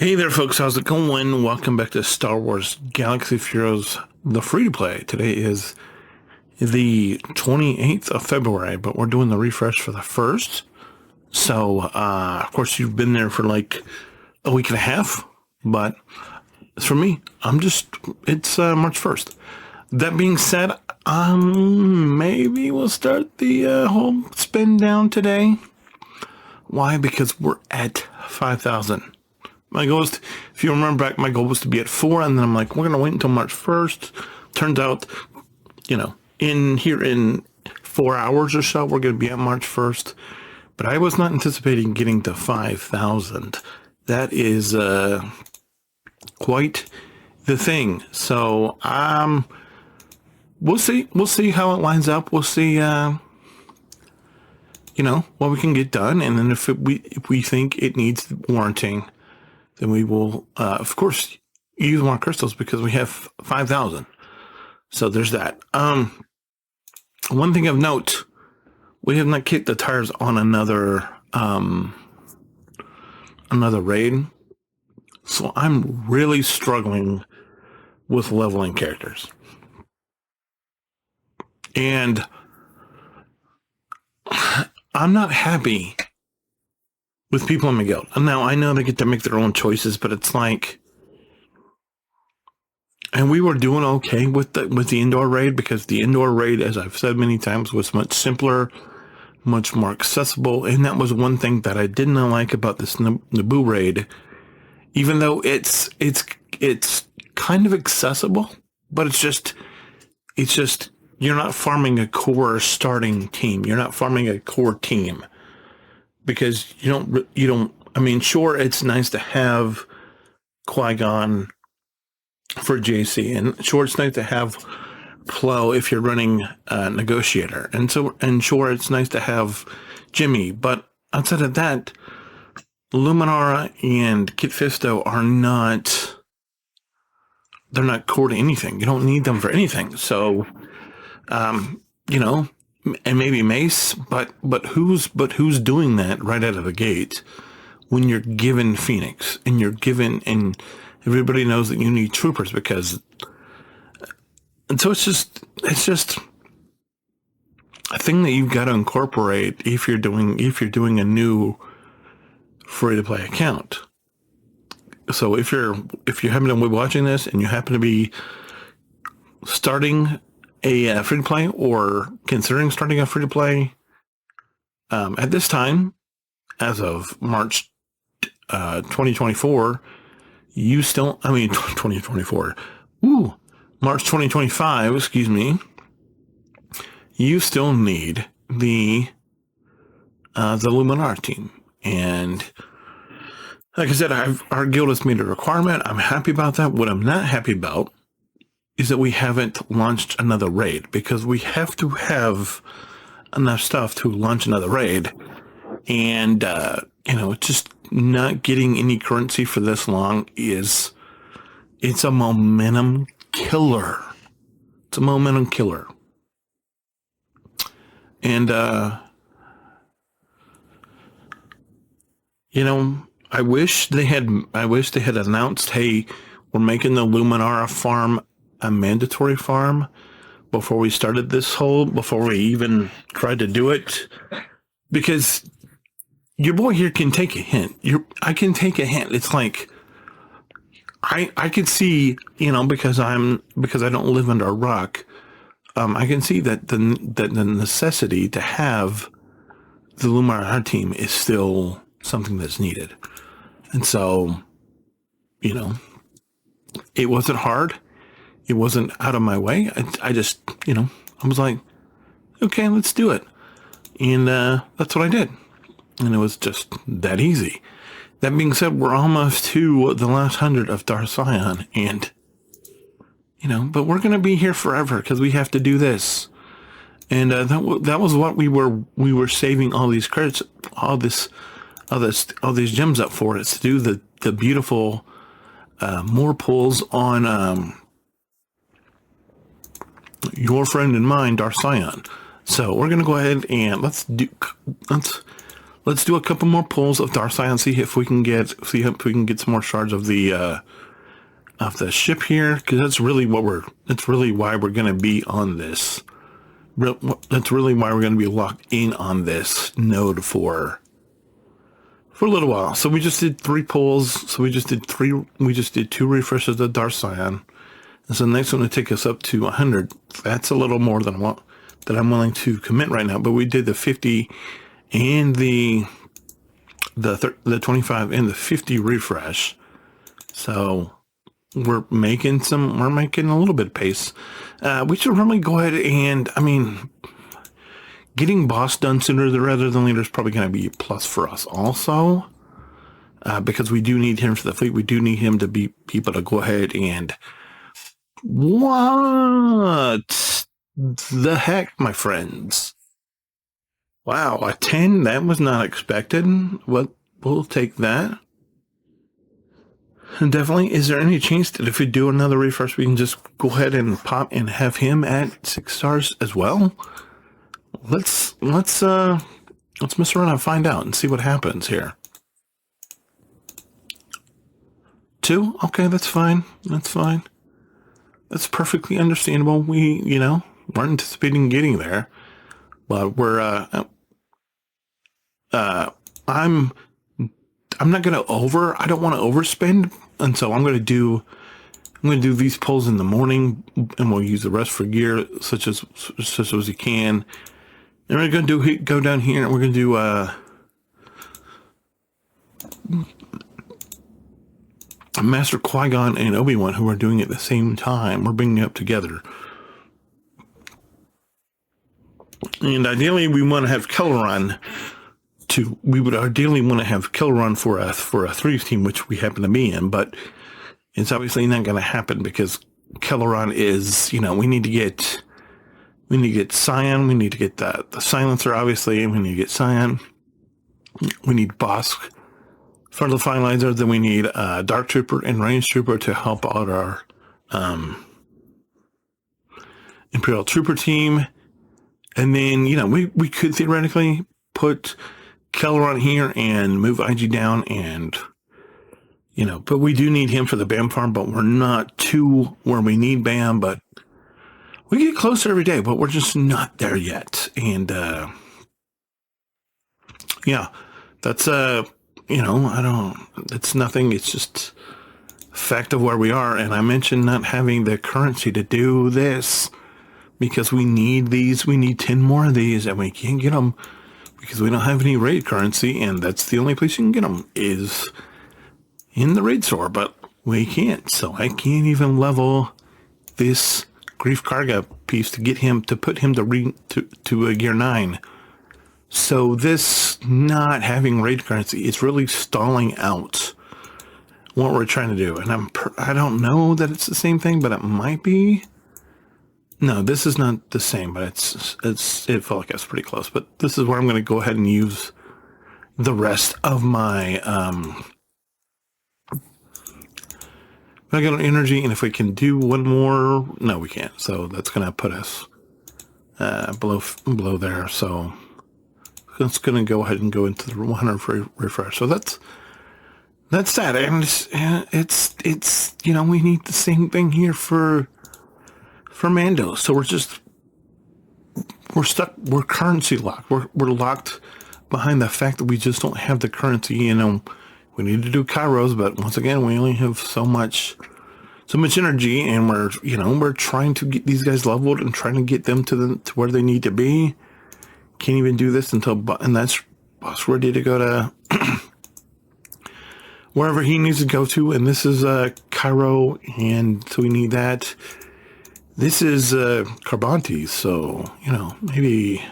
Hey there, folks. How's it going? Welcome back to Star Wars Galaxy of Heroes, the free-to-play. Today is the 28th of February, but we're doing the refresh for the 1st. So, of course, you've been there for like a week and a half, but for me, it's March 1st. That being said, maybe we'll start the whole spin down today. Why? Because we're at 5,000. My goal is, if you remember back, my goal was to be at 4, and then I'm like, we're going to wait until March 1st. Turns out, in 4 hours or so, we're going to be at March 1st. But I was not anticipating getting to 5,000. That is quite the thing. So, we'll see. We'll see how it lines up. We'll see, what we can get done. And then if we think it needs warranting, then we will, of course, use more crystals because we have 5,000. So there's that. One thing of note, we have not kicked the tires on another raid. So I'm really struggling with leveling characters. And I'm not happy with people in my guild. Now, I know they get to make their own choices, but it's like... And we were doing okay with the indoor raid, because the indoor raid, as I've said many times, was much simpler, much more accessible, and that was one thing that I did not like about this Naboo raid, even though it's kind of accessible, but it's just you're not farming a core starting team. You're not farming a core team. Because you don't, I mean, sure, it's nice to have Qui-Gon for JC, and sure, it's nice to have Plo if you're running Negotiator, and sure, it's nice to have Jimmy, but outside of that, Luminara and Kit Fisto they're not core to anything. You don't need them for anything, so, and maybe Mace, but who's doing that right out of the gate when you're given Phoenix and and everybody knows that you need troopers, and so it's just a thing that you've got to incorporate if you're doing a new free to play account. So if you happen to be watching this and you happen to be starting a free-to-play or considering starting a free-to-play at this time, as of March 2024, 2024, March 2025, excuse me, you still need the Luminar team. And like I said, our guild has made a requirement. I'm happy about that. What I'm not happy about is that we haven't launched another raid, because we have to have enough stuff to launch another raid. And, just not getting any currency for this long it's a momentum killer. It's a momentum killer. And, I wish they had announced, hey, we're making the Luminara farm a mandatory farm before we even tried to do it, because your boy here can take a hint. I can take a hint. It's like I could see, because I don't live under a rock. I can see that the necessity to have the Luminara team is still something that's needed, and so it wasn't hard. It wasn't out of my way. I just, I was like, okay, let's do it. And that's what I did. And it was just that easy. That being said, we're almost to the last 100 of Darcion. And, but we're going to be here forever because we have to do this. And that was what we were saving all these credits, all these gems up for. It's to do the beautiful more pulls on your friend and mine, Darcion. So we're gonna go ahead and let's let's do a couple more pulls of Darcy and see if we can get some more shards of the ship here, because that's really why we're going to be on this. That's really why we're going to be locked in on this node for a little while. So we just did 3 pulls. So we just did 2 refreshes of Darcyan. And so the next one will take us up to 100. That's a little more than what that I'm willing to commit right now. But we did the 50 and the 25 and the 50 refresh. So we're making a little bit of pace. We should really go ahead and, getting boss done sooner rather than later is probably going to be a plus for us also. Because we do need him for the fleet. We do need him to be able to go ahead and... What the heck, my friends? Wow, a 10? That was not expected. We'll take that. And definitely, is there any chance that if we do another refresh, we can just go ahead and pop and have him at 6 stars as well? Let's mess around and find out and see what happens here. 2? Okay, that's fine. That's fine. That's perfectly understandable. We, weren't anticipating getting there, but we're, I'm not going to I don't want to overspend. And so I'm going to do these pulls in the morning, and we'll use the rest for gear such as we can. And we're going to go down here, and we're going to do Master Qui-Gon and Obi-Wan, who are doing it at the same time. We're bringing it up together. And ideally, we want to have Kelleron we would ideally want to have Kelleron for a 3 team, which we happen to be in, but it's obviously not going to happen because Kelleron is, we need to get Cyan, we need to get the Silencer, obviously, and we need to get Cyan. We need Bosk for the Finalizer, then we need Dark Trooper and Range Trooper to help out our Imperial Trooper team. And then, we could theoretically put Kelleron here and move IG down and, but we do need him for the BAM farm, but we're not too where we need BAM, but we get closer every day, but we're just not there yet. And, that's, it's nothing. It's just a fact of where we are. And I mentioned not having the currency to do this because we need these. We need 10 more of these and we can't get them because we don't have any raid currency. And that's the only place you can get them is in the raid store, but we can't. So I can't even level this Grief Karga piece to get him to put him to a gear 9. So this not having raid currency is really stalling out what we're trying to do. And I don't know that it's the same thing, but it might be. No, this is not the same, but it felt like it's pretty close. But this is where I'm going to go ahead and use the rest of my regular energy. And if we can do one more, no, we can't. So that's going to put us below there. So it's going to go ahead and go into the 100 refresh. So that's that. And it's we need the same thing here for Mando. So we're stuck. We're currency locked. We're locked behind the fact that we just don't have the currency. We need to do Kairos, but once again, we only have so much energy, and we're trying to get these guys leveled and trying to get them to where they need to be. Can't even do this and that's Boss ready to go to wherever he needs to go to, and this is Cairo, and so we need that. This is Carbonte, so maybe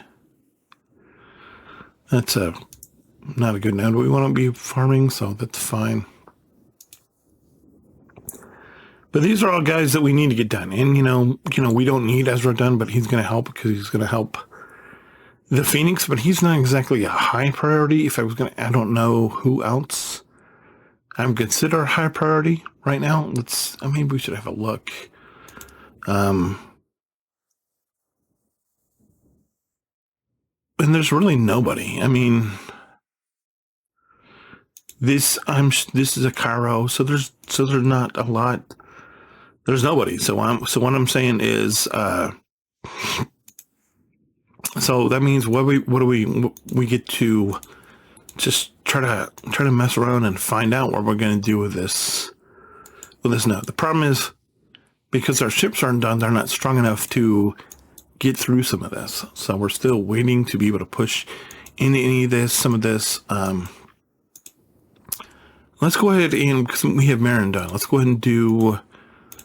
that's not a good node we want to be farming, so that's fine. But these are all guys that we need to get done, and we don't need Ezra done, but he's going to help because he's going to help the Phoenix, but he's not exactly a high priority. I don't know who else I would consider a high priority right now. Maybe we should have a look. And there's really nobody. This is a Cairo, so there's not a lot. There's nobody. So what I'm saying is, so that means what do we get to just try to mess around and find out what we're going to do with this node. The problem is, because our ships aren't done, they're not strong enough to get through some of this. So we're still waiting to be able to push into any of this, some of this. Let's go ahead and, because we have Marin done, let's go ahead and do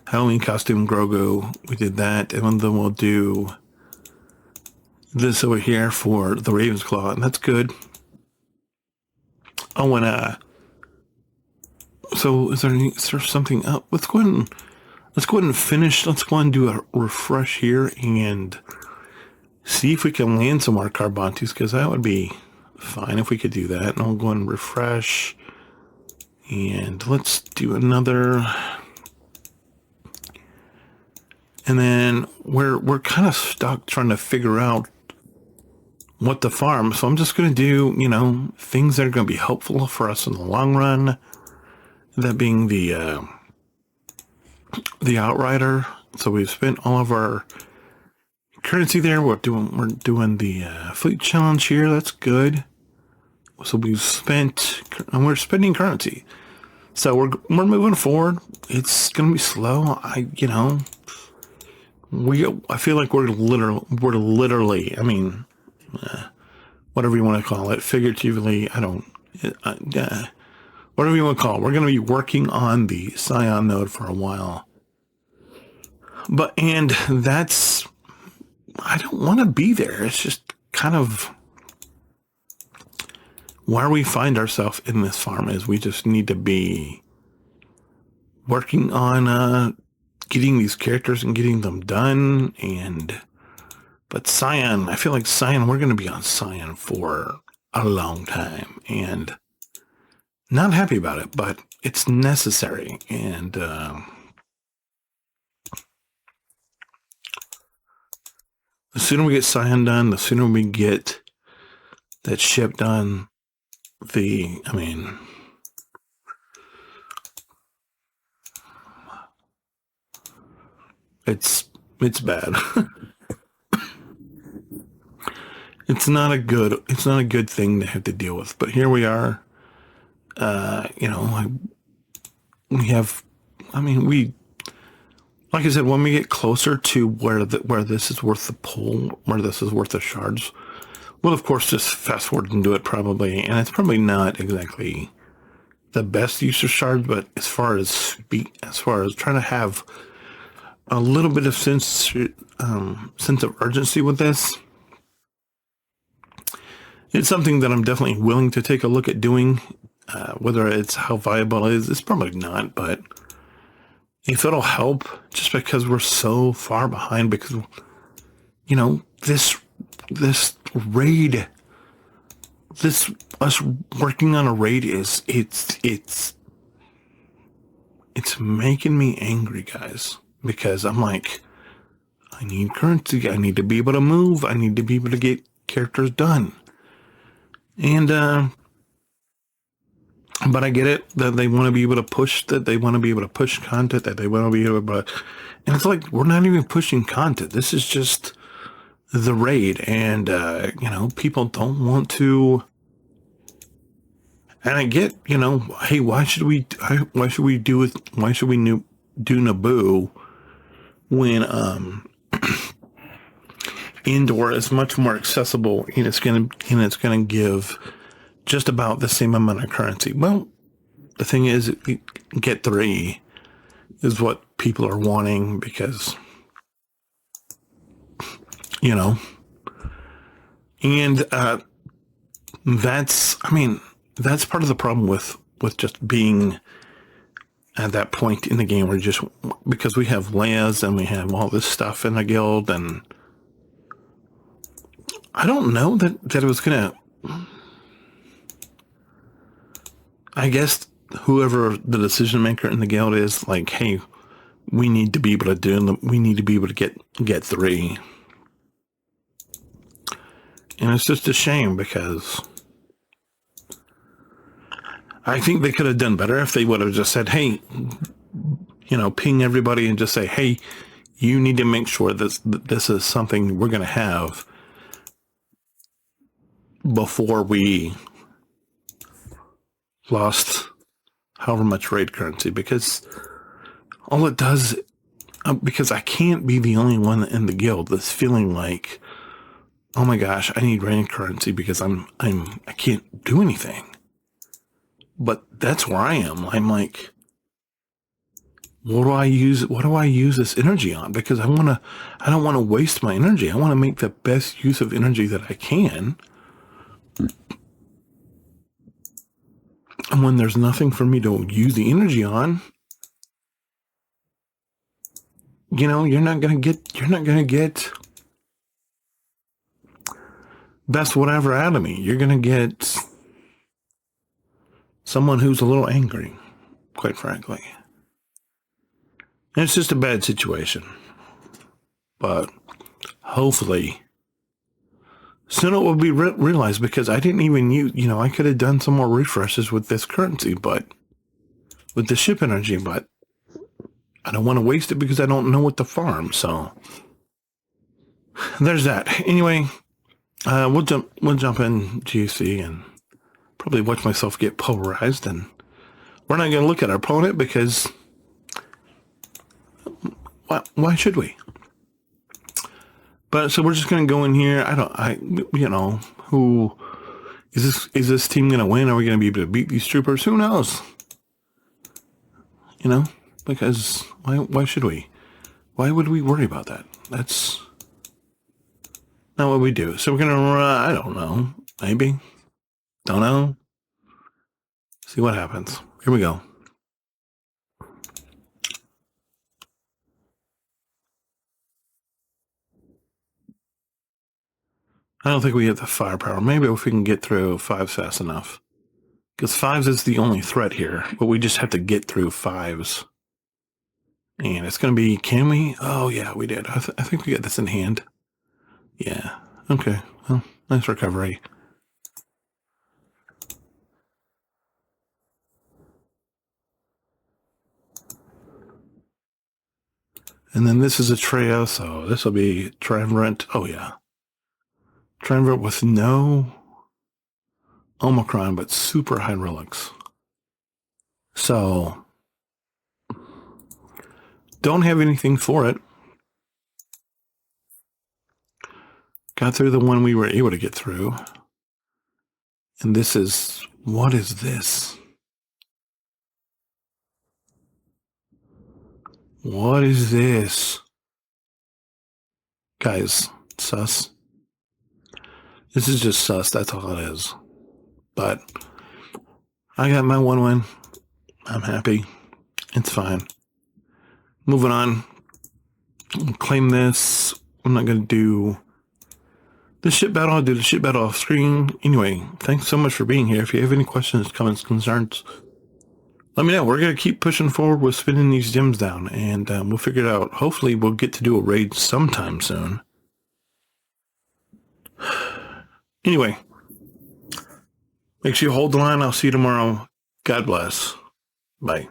Halloween costume Grogu. We did that, and then we'll do this over here for the Raven's Claw, and that's good. Oh, and so is there something up? Let's go ahead and finish. Let's go ahead and do a refresh here and see if we can land some more Carbontes, because that would be fine if we could do that. And I'll go and refresh, and let's do another. And then we're kind of stuck trying to figure out what to farm. So I'm just going to do, things that are going to be helpful for us in the long run. That being the Outrider. So we've spent all of our currency there. We're doing the fleet challenge here. That's good. So we're spending currency. So we're moving forward. It's going to be slow. I feel like we're literally, whatever you want to call it, figuratively, whatever you want to call it, we're going to be working on the Scion node for a while. And that's, I don't want to be there. It's just kind of where we find ourselves in this farm is we just need to be working on getting these characters and getting them done. But Scion, I feel like Scion, we're going to be on Scion for a long time, and not happy about it, but it's necessary. And the sooner we get Scion done, the sooner we get that ship done. It's bad. It's not a good thing to have to deal with. But here we are. Like I said, when we get closer to where this is worth the pull, where this is worth the shards, we'll of course just fast forward and do it probably. And it's probably not exactly the best use of shards, but as far as trying to have a little bit of sense of urgency with this, it's something that I'm definitely willing to take a look at doing. Whether it's how viable it is, it's probably not, but if it'll help, just because we're so far behind, because this raid, us working on a raid it's making me angry, guys, because I'm like, I need currency, I need to be able to move, I need to be able to get characters done. And but I get it that they want to be able to push, content, that they want to be able to, and it's like, we're not even pushing content. This is just the raid, and people don't want to. And I get, hey, why should we do Naboo when Indoor is much more accessible, and it's gonna give just about the same amount of currency. Well, the thing is, get 3 is what people are wanting, because and that's part of the problem with just being at that point in the game where because we have Leia's and we have all this stuff in the guild, and I don't know that it was gonna. I guess whoever the decision maker in the guild is, like, hey, we need to be able to get 3. And it's just a shame, because I think they could have done better if they would have just said, hey, ping everybody and just say, hey, you need to make sure this is something we're going to have before we lost however much raid currency, because all it does, because I can't be the only one in the guild that's feeling like, oh my gosh, I need raid currency because I can't do anything. But that's where I am. I'm like, what do I use this energy on? Because I don't want to waste my energy. I want to make the best use of energy that I can. And when there's nothing for me to use the energy on, you're not gonna get best whatever out of me. You're gonna get someone who's a little angry, quite frankly. And it's just a bad situation. But hopefully soon it will be realized, because I didn't even use, I could have done some more refreshes with this currency, but with the ship energy, but I don't want to waste it because I don't know what to farm. So there's that. Anyway, we'll jump in GC and probably watch myself get pulverized, and we're not going to look at our opponent because why should we? But so we're just going to go in here. Who is this team going to win? Are we going to be able to beat these troopers? Who knows? Because why should we? Why would we worry about that? That's not what we do. So we're going to run, I don't know. Maybe. Don't know. See what happens. Here we go. I don't think we have the firepower. Maybe if we can get through 5s fast enough. Because 5s is the only threat here. But we just have to get through 5s. And it's going to be, can we? Oh, yeah, we did. I think we got this in hand. Yeah. Okay. Well, nice recovery. And then this is a trio, so this will be triumvirate. Oh, yeah. Triumvirate with no Omicron, but super high relics. So, don't have anything for it. Got through the one we were able to get through. And this is, what is this? What is this? Guys, sus. This is just sus, that's all it is. But I got my 1 win. I'm happy. It's fine. Moving on. Claim this. I'm not going to do the ship battle. I'll do the ship battle off screen. Anyway, thanks so much for being here. If you have any questions, comments, concerns, let me know. We're going to keep pushing forward with spinning these gems down, and we'll figure it out. Hopefully, we'll get to do a raid sometime soon. Anyway, make sure you hold the line. I'll see you tomorrow. God bless. Bye.